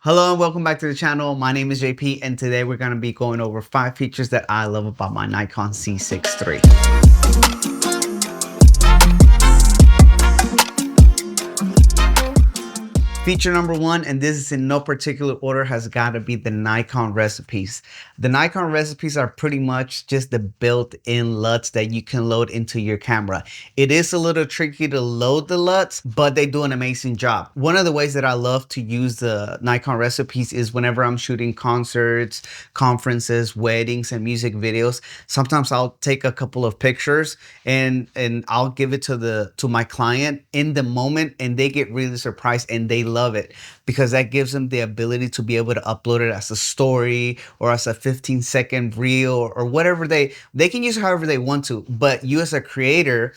Hello and welcome back to the channel. My name is JP and today we're going to be going over 5 features that I love about my Nikon Z6 III. Feature number 1, and this is in no particular order, has got to be the Nikon recipes. The Nikon recipes are pretty much just the built-in LUTs that you can load into your camera. It is a little tricky to load the LUTs, but they do an amazing job. One of the ways that I love to use the Nikon recipes is whenever I'm shooting concerts, conferences, weddings, and music videos. Sometimes I'll take a couple of pictures and I'll give it to my client in the moment, and they get really surprised and they love it because that gives them the ability to be able to upload it as a story or as a 15-second reel or whatever they can use it however they want to. But you as a creator,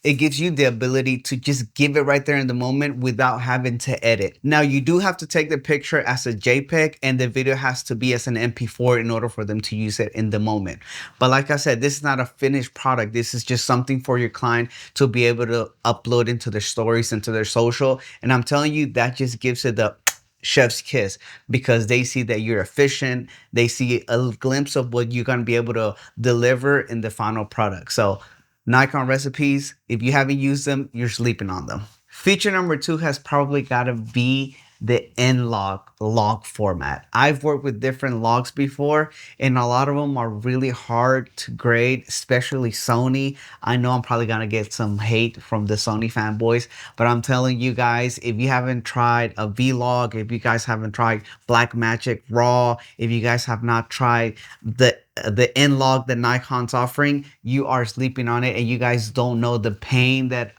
it gives you the ability to just give it right there in the moment without having to edit. Now, you do have to take the picture as a JPEG and the video has to be as an MP4 in order for them to use it in the moment. But like I said, this is not a finished product. This is just something for your client to be able to upload into their stories, into their social. And I'm telling you, that just gives it the chef's kiss because they see that you're efficient. They see a glimpse of what you're going to be able to deliver in the final product. So Nikon recipes, if you haven't used them, you're sleeping on them. Feature number 2 has probably got to be the NLog log format. I've worked with different logs before, and a lot of them are really hard to grade, especially Sony. I know I'm probably gonna get some hate from the Sony fanboys, but I'm telling you guys, if you haven't tried a Vlog, if you guys haven't tried Blackmagic Raw, if you guys have not tried the NLog that Nikon's offering, you are sleeping on it, and you guys don't know the pain that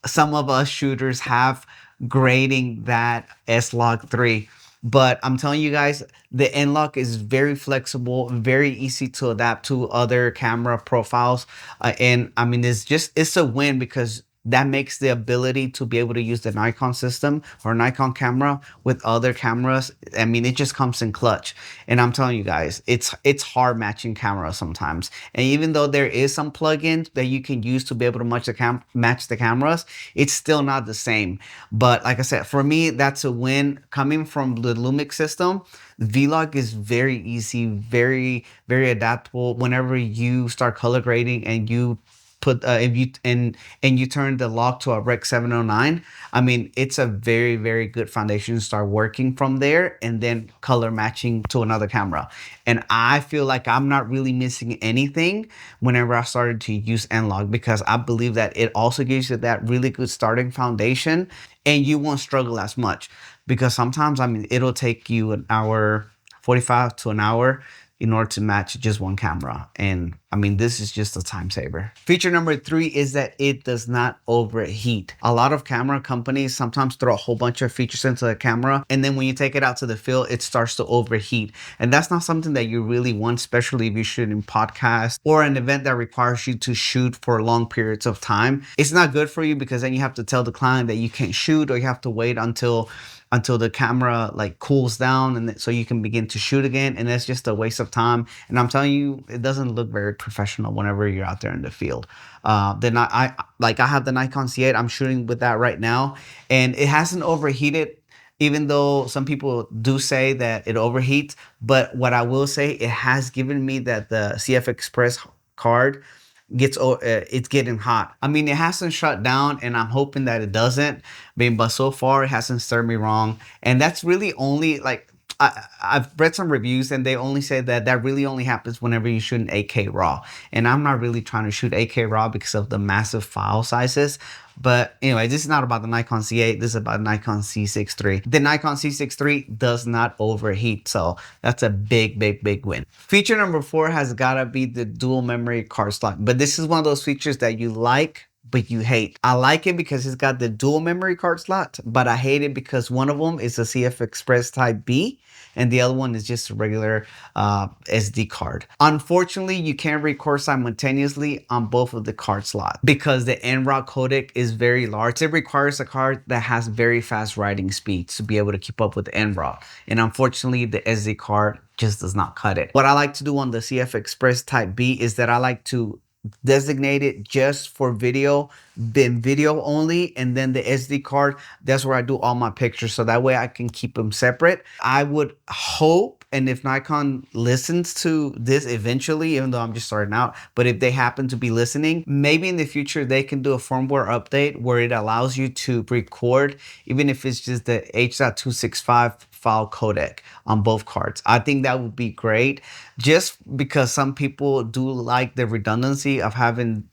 some of us shooters have grading that S-Log 3. But I'm telling you guys, the NLog is very flexible, very easy to adapt to other camera profiles. And I mean, it's a win because that makes the ability to be able to use the Nikon system or Nikon camera with other cameras. I mean, it just comes in clutch. And I'm telling you guys, it's hard matching cameras sometimes. And even though there is some plugins that you can use to be able to match the cameras, it's still not the same. But like I said, for me, that's a win. Coming from the Lumix system, Vlog is very easy, very adaptable. Whenever you start color grading and you put if you and you turn the log to a Rec 709, I mean, it's a very good foundation to start working from there and then color matching to another camera. And I feel like I'm not really missing anything whenever I started to use NLog, because I believe that it also gives you that really good starting foundation and you won't struggle as much, because sometimes, I mean, it'll take you an hour 45 to an hour in order to match just one camera. And I mean, this is just a time saver. Feature number 3 is that it does not overheat. A lot of camera companies sometimes throw a whole bunch of features into the camera, and then when you take it out to the field, it starts to overheat. And that's not something that you really want, especially if you're shooting podcasts or an event that requires you to shoot for long periods of time. It's not good for you because then you have to tell the client that you can't shoot, or you have to wait until the camera like cools down and so you can begin to shoot again, and it's just a waste of time. And I'm telling you, it doesn't look very professional whenever you're out there in the field. Then I have the Nikon Z6iii. I'm shooting with that right now, and it hasn't overheated, even though some people do say that it overheats. But what I will say, it has given me that the CF Express card it's getting hot. I mean, it hasn't shut down, and I'm hoping that it doesn't, but so far it hasn't stirred me wrong. And that's really only like, I've read some reviews and they only say that really only happens whenever you shoot an 8K RAW. And I'm not really trying to shoot 8K RAW because of the massive file sizes. But anyway, this is not about the Nikon Z6iii. This is about Nikon Z6 III. The Nikon Z6 III does not overheat, so that's a big win. Feature number 4 has gotta be the dual memory card slot. But this is one of those features that you like, but you hate. I like it because it's got the dual memory card slot, but I hate it because one of them is a CF Express Type B and the other one is just a regular SD card. Unfortunately, you can't record simultaneously on both of the card slots because the NRAW codec is very large. It requires a card that has very fast writing speeds to be able to keep up with the NRAW. And unfortunately, the SD card just does not cut it. What I like to do on the CF Express Type B is that I like to designated just for video, then video only, and then the SD card, that's where I do all my pictures, so that way I can keep them separate. I would hope, and if Nikon listens to this eventually, even though I'm just starting out, but if they happen to be listening, maybe in the future they can do a firmware update where it allows you to record, even if it's just the H.265 file codec on both cards. I think that would be great, just because some people do like the redundancy of having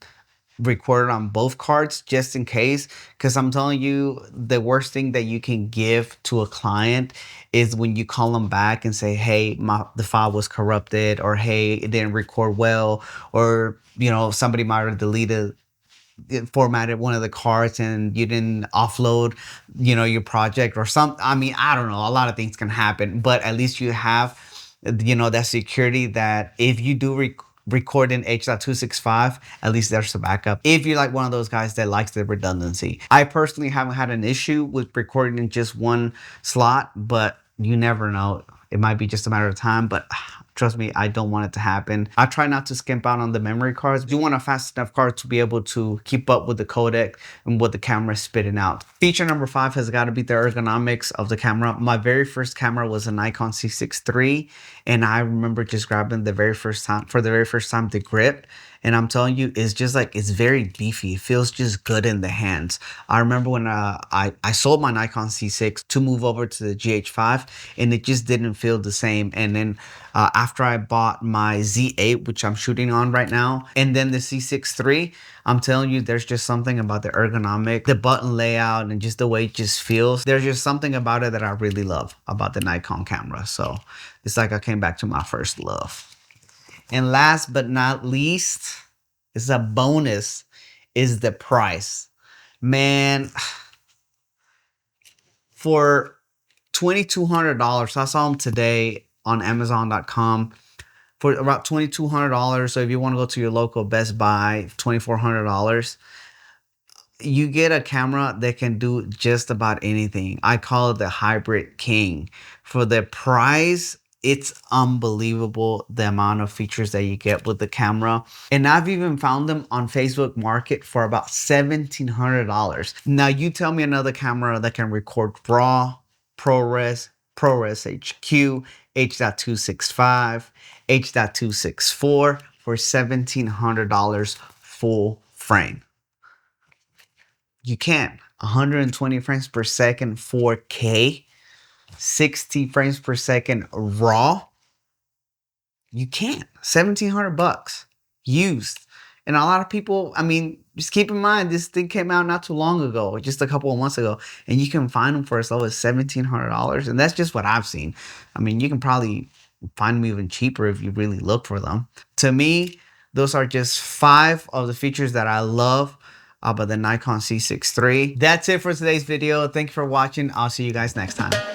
recorded on both cards just in case. Because I'm telling you, the worst thing that you can give to a client is when you call them back and say, hey, the file was corrupted, or hey, it didn't record well, or somebody might have deleted, formatted one of the cards and you didn't offload your project or something. I mean, I don't know, a lot of things can happen, but at least you have that security that if you do record in H.265, at least there's a backup, if you're like one of those guys that likes the redundancy. I personally haven't had an issue with recording in just one slot, but you never know, it might be just a matter of time. But trust me, I don't want it to happen. I try not to skimp out on the memory cards. You want a fast enough card to be able to keep up with the codec and what the camera is spitting out. Feature number 5 has got to be the ergonomics of the camera. My very first camera was a Nikon Z6iii, and I remember just grabbing the very first time the grip, and I'm telling you, it's just like, it's very beefy. It feels just good in the hands. I remember when I sold my Nikon Z6 to move over to the GH5, and it just didn't feel the same. And then after I bought my Z8, which I'm shooting on right now, and then the Z6iii, I'm telling you, there's just something about the ergonomic, the button layout, and just the way it just feels. There's just something about it that I really love about the Nikon camera. So it's like I came back to my first love. And last but not least, it's a bonus, is the price. Man, for $2,200, I saw them today on Amazon.com for about $2,200. So if you want to go to your local Best Buy, $2,400, you get a camera that can do just about anything. I call it the hybrid king. For the price, it's unbelievable the amount of features that you get with the camera. And I've even found them on Facebook Market for about $1,700. Now you tell me another camera that can record RAW, ProRes, ProRes HQ, H.265, H.264 for $1,700 full frame. You can't. 120 frames per second, 4K, 60 frames per second raw. You can't. $1,700 used. And a lot of people, I mean, just keep in mind, this thing came out not too long ago, just a couple of months ago, and you can find them for as low as $1,700. And that's just what I've seen. I mean, you can probably find them even cheaper if you really look for them. To me, those are just 5 of the features that I love about the Nikon Z6iii. That's it for today's video. Thank you for watching. I'll see you guys next time.